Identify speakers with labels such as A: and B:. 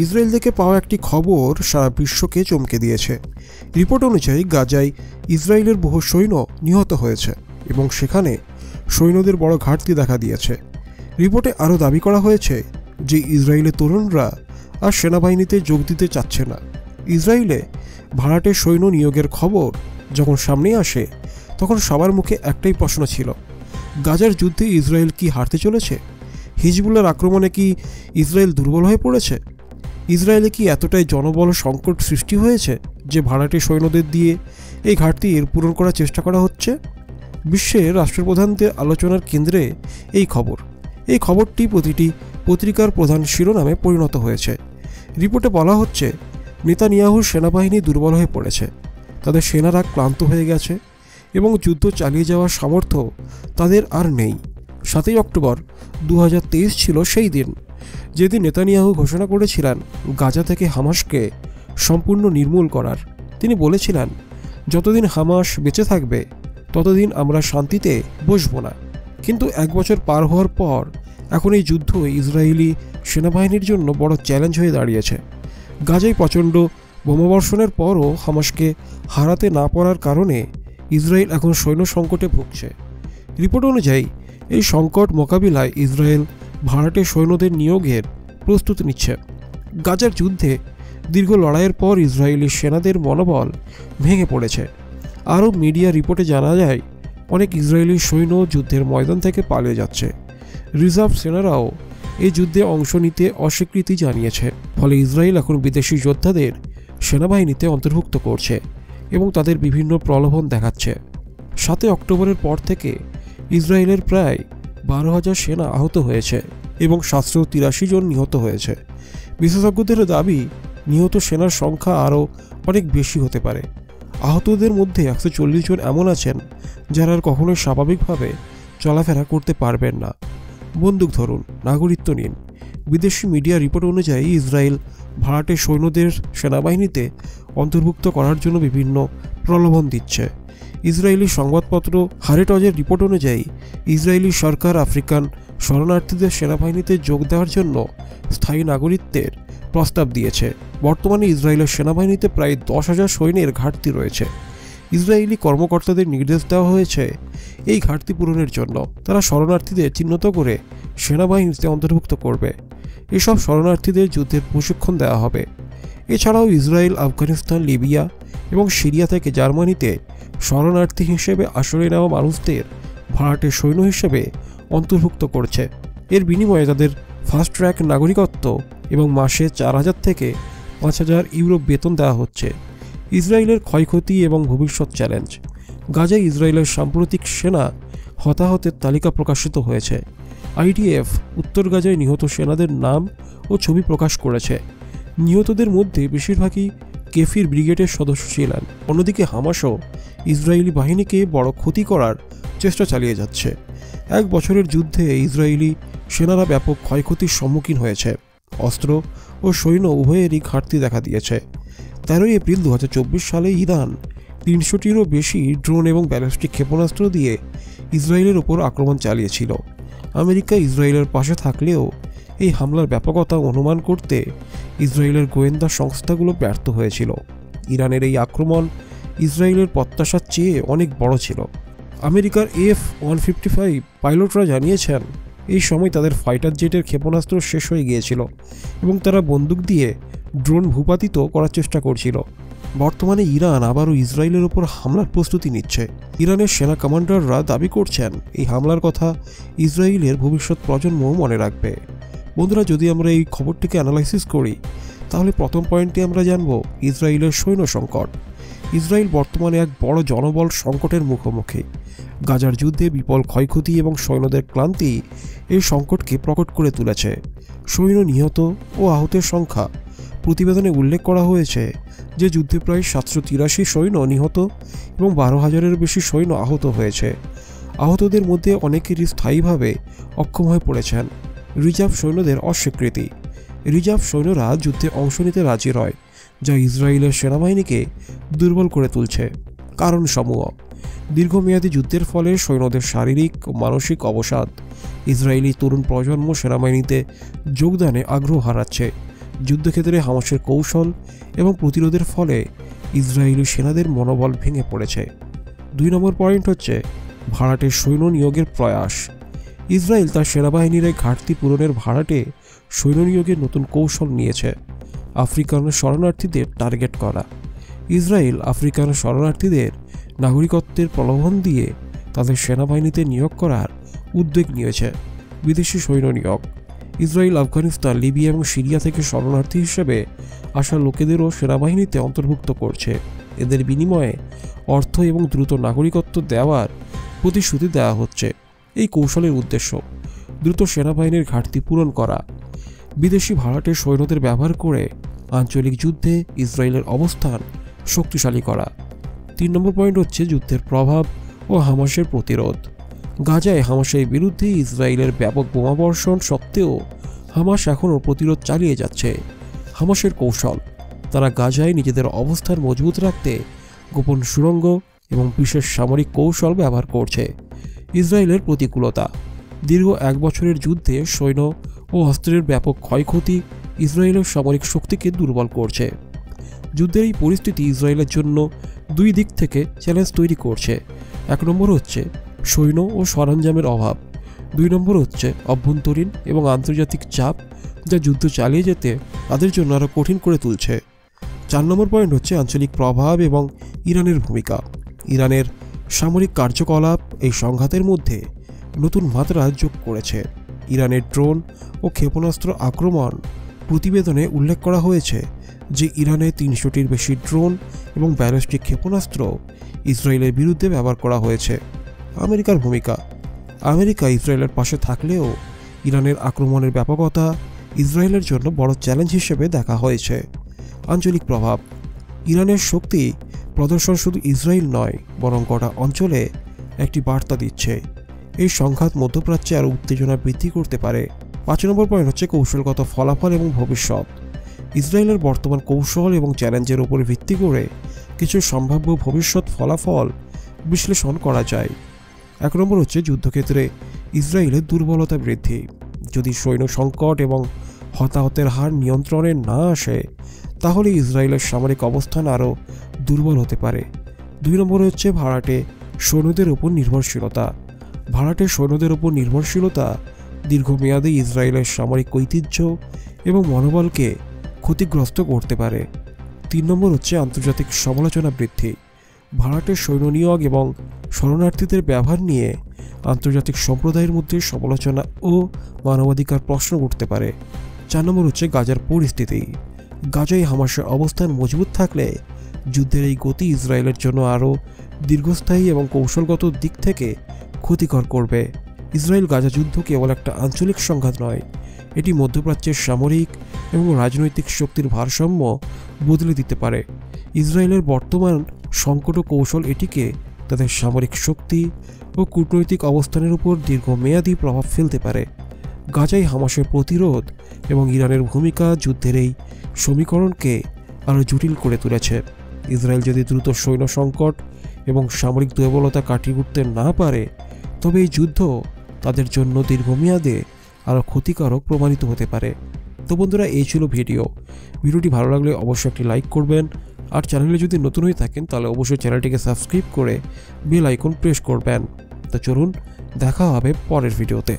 A: Israel থেকে পাওয়া একটি খবর সারা বিশ্বকে চমকে দিয়েছে। রিপোর্ট অনুযায়ী গাজায় ইসরায়েলের বহু সৈন্য নিহত হয়েছে এবং সেখানে সৈন্যদের বড় ঘাটতি দেখা দিয়েছে। রিপোর্টে আরও দাবি করা হয়েছে যে ইসরায়েলের তরুণরা আর সেনাবাহিনীতে যোগ দিতে চাচ্ছে না। ইসরায়েলে ভাড়াটে সৈন্য নিয়োগের খবর যখন সামনে আসে তখন সবার মুখে একটাই প্রশ্ন ছিল, গাজার যুদ্ধে ইসরায়েল কি হারতে চলেছে? হিজবুল্লাহর আক্রমণে কি ইসরায়েল দুর্বল হয়ে পড়েছে? ইসরায়েলে কি এতটাই জনবল সংকট সৃষ্টি হয়েছে যে ভাড়াটে সৈন্যদের দিয়ে এই ঘাটতির পূরণ করার চেষ্টা করা হচ্ছে? বিশ্বের রাষ্ট্রপ্রধানদের আলোচনার কেন্দ্রে এই খবরটি প্রতিটি পত্রিকার প্রধান শিরোনামে পরিণত হয়েছে। রিপোর্টে বলা হচ্ছে, নেতানিয়াহুর সেনাবাহিনী দুর্বল হয়ে পড়েছে, তাদের সেনারা ক্লান্ত হয়ে গেছে এবং যুদ্ধ চালিয়ে যাওয়ার সামর্থ্য তাদের আর নেই। 7 অক্টোবর 2023 ছিল সেই দিন যেদিন নেতানিয়াহু ঘোষণা করেছিলেন গাজা থেকে হামাসকে সম্পূর্ণ নির্মূল করার। তিনি বলেছিলেন, যতদিন হামাস বেঁচে থাকবে ততদিন আমরা শান্তিতে বসব না। কিন্তু 1 বছর পার হওয়ার পর এখন এই যুদ্ধ ইসরায়েলি সেনাবাহিনীর জন্য বড় চ্যালেঞ্জ হয়ে দাঁড়িয়েছে। গাজায় প্রচণ্ড বোমাবর্ষণের পরও হামাসকে হারাতে না পারার কারণে ইসরায়েল এখন সৈন্য সংকটে ভুগছে। রিপোর্ট অনুযায়ী এই সংকট মোকাবিলায় ইসরায়েল ভাড়াটে সৈন্যদের নিয়োগের প্রস্তুতি নিচ্ছে। গাজার যুদ্ধে দীর্ঘ লড়াইয়ের পর ইসরায়েলি সেনাদের মনোবল ভেঙে পড়েছে। আরও মিডিয়া রিপোর্টে জানা যায়, অনেক ইসরায়েলি সৈন্য যুদ্ধের ময়দান থেকে পালিয়ে যাচ্ছে। রিজার্ভ সেনারাও এই যুদ্ধে অংশ নিতে অস্বীকৃতি জানিয়েছে। ফলে ইসরায়েল এখন বিদেশি যোদ্ধাদের সেনাবাহিনীতে অন্তর্ভুক্ত করছে এবং তাদের বিভিন্ন প্রলোভন দেখাচ্ছে। 7 অক্টোবরের পর থেকে ইসরায়েলের প্রায় 12,000 সেনা আহত হয়েছে এবং 783 জন নিহত হয়েছে। বিশেষজ্ঞদের দাবি, নিহত সেনার সংখ্যা আরও অনেক বেশি হতে পারে। আহতদের মধ্যে 140 জন এমন আছেন যারা আর কখনোই স্বাভাবিকভাবে চলাফেরা করতে পারবেন না। বন্দুক ধরুন, নাগরিকত্ব নিন। বিদেশি মিডিয়া রিপোর্ট অনুযায়ী ইসরায়েল ভাড়াটে সৈন্যদের সেনাবাহিনীতে অন্তর্ভুক্ত করার জন্য বিভিন্ন প্রলোভন দিচ্ছে। ইসরায়েলি সংবাদপত্র হারেটজের রিপোর্ট অনুযায়ী ইসরায়েলি সরকার আফ্রিকান শরণার্থীদের সেনাবাহিনীতে যোগ দেওয়ার জন্য স্থায়ী নাগরিকত্বের প্রস্তাব দিয়েছে। বর্তমানে ইসরায়েলের সেনাবাহিনীতে প্রায় 10,000 সৈন্যের ঘাটতি রয়েছে। ইসরায়েলি কর্মকর্তাদের নির্দেশ দেওয়া হয়েছে এই ঘাটতি পূরণের জন্য তারা শরণার্থীদের চিহ্নিত করে সেনাবাহিনীতে অন্তর্ভুক্ত করবে। এসব শরণার্থীদের যুদ্ধের প্রশিক্ষণ দেওয়া হবে। এছাড়াও ইসরায়েল আফগানিস্তান, লিবিয়া এবং সিরিয়া থেকে জার্মানিতে শরণার্থী হিসেবে আশ্রয় নেওয়া মানুষদের ভাড়াটে সৈন্য হিসেবে অন্তর্ভুক্ত করছে। এর বিনিময়ে তাদের ফাস্ট ট্র্যাক নাগরিকত্ব এবং মাসে 4,000 থেকে 5,000 ইউরো বেতন দেওয়া হচ্ছে। ইসরায়েলের ক্ষয়ক্ষতি এবং ভবিষ্যৎ চ্যালেঞ্জ। গাজায় ইসরায়েলের সাম্প্রতিক সেনা হতাহতের তালিকা প্রকাশিত হয়েছে। IDF উত্তর গাজায় নিহত সেনাদের নাম ও ছবি প্রকাশ করেছে। নিহতদের মধ্যে বেশিরভাগই কেফির ব্রিগেডের সদস্য ছিলেন। অন্যদিকে হামাসও ইসরায়েলি বাহিনীকে বড় ক্ষতি করার চেষ্টা চালিয়ে যাচ্ছে। 1 বছরের যুদ্ধে ইসরায়েলি সেনারা ব্যাপক ক্ষয়ক্ষতির সম্মুখীন হয়েছে। অস্ত্র ও সৈন্য উভয়েরই ঘাটতি দেখা দিয়েছে। 13 এপ্রিল 2024 সালে ইরান 300টিরও বেশি ড্রোন এবং ব্যালিস্টিক ক্ষেপণাস্ত্র দিয়ে ইসরায়েলের ওপর আক্রমণ চালিয়েছিল। আমেরিকা ইসরায়েলের পাশে থাকলেও এই হামলার ব্যাপকতা অনুমান করতে ইসরায়েলের গোয়েন্দা সংস্থাগুলো ব্যর্থ হয়েছিল। ইরানের এই আক্রমণ ইসরায়েলের প্রত্যাশার চেয়ে অনেক বড় ছিল। আমেরিকার F-155 পাইলটরা জানিয়েছেন, এই সময় তাদের ফাইটার জেটের ক্ষেপণাস্ত্র শেষ হয়ে গিয়েছিল এবং তারা বন্দুক দিয়ে ড্রোন ভূপাতিত করার চেষ্টা করছিল। বর্তমানে ইরান আবারও ইসরায়েলের ওপর হামলার প্রস্তুতি নিচ্ছে। ইরানের সেনা কমান্ডাররা দাবি করছেন এই হামলার কথা ইসরায়েলের ভবিষ্যৎ প্রজন্ম মনে রাখবে। বন্ধুরা, যদি আমরা এই খবরটিকে অ্যানালাইসিস করি তাহলে প্রথম পয়েন্টে আমরা জানব ইসরায়েলের সৈন্য সংকট। ইসরায়েল বর্তমানে এক বড় জনবল সংকটের মুখোমুখি। গাজার যুদ্ধে বিপুল ক্ষয়ক্ষতি এবং সৈন্যদের ক্লান্তি এই সংকটকে প্রকট করে তুলেছে। সৈন্য নিহত ও আহতের সংখ্যা। প্রতিবেদনে উল্লেখ করা হয়েছে যে যুদ্ধে প্রায় 783 সৈন্য নিহত এবং 12,000-এর বেশি সৈন্য আহত হয়েছে। আহতদের মধ্যে অনেকেরই স্থায়ীভাবে অক্ষম হয়ে পড়েছেন। রিজার্ভ সৈন্যদের অস্বীকৃতি। রিজার্ভ সৈন্যরা যুদ্ধে অংশ নিতে রাজি নয়, যা ইসরায়েলের সেনাবাহিনীকে দুর্বল করে তুলছে। কারণসমূহ: দীর্ঘমেয়াদী যুদ্ধের ফলে সৈন্যদের শারীরিক ও মানসিক অবসাদ। ইসরায়েলি তরুণ প্রজন্ম সেনাবাহিনীতে যোগদানে আগ্রহ হারাচ্ছে, যুদ্ধক্ষেত্রে হামাসের কৌশল এবং প্রতিরোধের ফলে ইসরায়েলি সেনাদের মনোবল ভেঙে পড়েছে। 2 নম্বর পয়েন্ট হচ্ছে ভাড়াটে সৈন্য নিয়োগের প্রয়াস। ইসরায়েল তার সেনাবাহিনীর এই ঘাটতি পূরণের ভাড়াটে সৈন্য নিয়োগের নতুন কৌশল নিয়েছে। আফ্রিকান শরণার্থীদের টার্গেট করা। ইসরায়েল আফ্রিকান শরণার্থীদের নাগরিকত্বের প্রলোভন দিয়ে তাদের সেনাবাহিনীতে নিয়োগ করার উদ্যোগ নিয়েছে। বিদেশি সৈন্য নিয়োগ। ইসরায়েল আফগানিস্তান, লিবিয়া এবং সিরিয়া থেকে শরণার্থী হিসেবে আসা লোকেদেরও সেনাবাহিনীতে অন্তর্ভুক্ত করছে। এদের বিনিময়ে অর্থ এবং দ্রুত নাগরিকত্ব দেওয়ার প্রতিশ্রুতি দেওয়া হচ্ছে। এই কৌশলের উদ্দেশ্য দ্রুত সেনাবাহিনীর ঘাটতি পূরণ করা, বিদেশি ভাড়াটে সৈন্যদের ব্যবহার করে আঞ্চলিক যুদ্ধে ইসরায়েলের অবস্থান শক্তিশালী করা। 3 নম্বর পয়েন্ট হচ্ছে যুদ্ধের প্রভাব ও হামাসের প্রতিরোধ। গাজায় হামাসের বিরুদ্ধে ইসরায়েলের ব্যাপক বোমাবর্ষণ সত্ত্বেও হামাস এখনও প্রতিরোধ চালিয়ে যাচ্ছে। হামাসের কৌশল, তারা গাজায় নিজেদের অবস্থান মজবুত রাখতে গোপন সুড়ঙ্গ এবং বিশেষ সামরিক কৌশল ব্যবহার করছে। ইসরায়েলের প্রতিকূলতা। দীর্ঘ 1 বছরের যুদ্ধে সৈন্য ও অস্ত্রের ব্যাপক ক্ষয়ক্ষতি ইসরায়েলের সামরিক শক্তিকে দুর্বল করছে। যুদ্ধের এই পরিস্থিতি ইসরায়েলের জন্য 2 দিক থেকে চ্যালেঞ্জ তৈরি করছে। 1 নম্বর হচ্ছে সৈন্য ও সরঞ্জামের অভাব। 2 নম্বর হচ্ছে অভ্যন্তরীণ এবং আন্তর্জাতিক চাপ, যা যুদ্ধ চালিয়ে যেতে তাদের জন্য আরও কঠিন করে তুলছে। 4 নম্বর পয়েন্ট হচ্ছে আঞ্চলিক প্রভাব এবং ইরানের ভূমিকা। ইরানের সামরিক কার্যকলাপ এই সংঘাতের মধ্যে নতুন মাত্রা যোগ করেছে। ইরানের ড্রোন ও ক্ষেপণাস্ত্র আক্রমণ। প্রতিবেদনে উল্লেখ করা হয়েছে যে ইরানে 300টির বেশি ড্রোন এবং ব্যালিস্টিক ক্ষেপণাস্ত্র ইসরায়েলের বিরুদ্ধে ব্যবহার করা হয়েছে। আমেরিকার ভূমিকা। আমেরিকা ইসরায়েলের পাশে থাকলেও ইরানের আক্রমণের ব্যাপকতা ইসরায়েলের জন্য বড় চ্যালেঞ্জ হিসেবে দেখা হয়েছে। আঞ্চলিক প্রভাব। ইরানের শক্তি প্রদর্শন শুধু ইসরায়েল নয়, বরং গোটা অঞ্চলে একটি বার্তা দিচ্ছে। এই সংঘাত মধ্যপ্রাচ্যে আরও উত্তেজনা বৃদ্ধি করতে পারে। 5 নম্বর পয়েন্ট হচ্ছে কৌশলগত ফলাফল এবং ভবিষ্যৎ। ইসরায়েলের বর্তমান কৌশল এবং চ্যালেঞ্জের উপর ভিত্তি করে কিছু সম্ভাব্য ভবিষ্যৎ ফলাফল বিশ্লেষণ করা যায়। 1 নম্বর হচ্ছে যুদ্ধক্ষেত্রে ইসরায়েলের দুর্বলতা বৃদ্ধি। যদি সৈন্য সংকট এবং হতাহতের হার নিয়ন্ত্রণে না আসে, তাহলে ইসরায়েলের সামরিক অবস্থান আরও দুর্বল হতে পারে। 2 নম্বর হচ্ছে ভাড়াটে সৈন্যদের উপর নির্ভরশীলতা। ভাড়াটে সৈন্যদের উপর নির্ভরশীলতা দীর্ঘমেয়াদে ইসরায়েলের সামরিক ঐতিহ্য এবং মনোবলকে ক্ষতিগ্রস্ত করতে পারে। 3 নম্বর হচ্ছে আন্তর্জাতিক সমালোচনা বৃদ্ধি। ভাড়াটে সৈন্য নিয়োগ এবং শরণার্থীদের ব্যবহার নিয়ে আন্তর্জাতিক সম্প্রদায়ের মধ্যে সমালোচনা ও মানবাধিকার প্রশ্ন উঠতে পারে। 4 নম্বর হচ্ছে গাজার পরিস্থিতি। গাজায় হামাসের অবস্থান মজবুত থাকলে যুদ্ধের এই গতি ইসরায়েলের জন্য আরও দীর্ঘস্থায়ী এবং কৌশলগত দিক থেকে ক্ষতিকর করবে। ইসরায়েল গাজা যুদ্ধ কেবল একটা আঞ্চলিক সংঘাত নয়, এটি মধ্যপ্রাচ্যের সামরিক এবং রাজনৈতিক শক্তির ভারসাম্য বদলে দিতে পারে। ইসরায়েলের বর্তমান সংকট ও কৌশল এটিকে তাদের সামরিক শক্তি ও কূটনৈতিক অবস্থানের উপর দীর্ঘমেয়াদী প্রভাব ফেলতে পারে। গাজায় হামাসের প্রতিরোধ এবং ইরানের ভূমিকা যুদ্ধের এই সমীকরণকে আরও জটিল করে তুলেছে। ইসরায়েল যদি দ্রুত সৈন্য সংকট এবং সামরিক দুর্বলতা কাটিয়ে উঠতে না পারে, তবে এই যুদ্ধ তাদের জন্য দীর্ঘমেয়াদে আরও ক্ষতিকারক প্রমাণিত হতে পারে। তো বন্ধুরা, এই ছিল ভিডিওটি ভালো লাগলে অবশ্যই একটি লাইক করবেন, আর চ্যানেলে যদি নতুন হয়ে থাকেন তাহলে অবশ্যই চ্যানেলটিকে সাবস্ক্রাইব করে বেল আইকন প্রেস করবেন। তো চলুন, দেখা হবে পরের ভিডিওতে।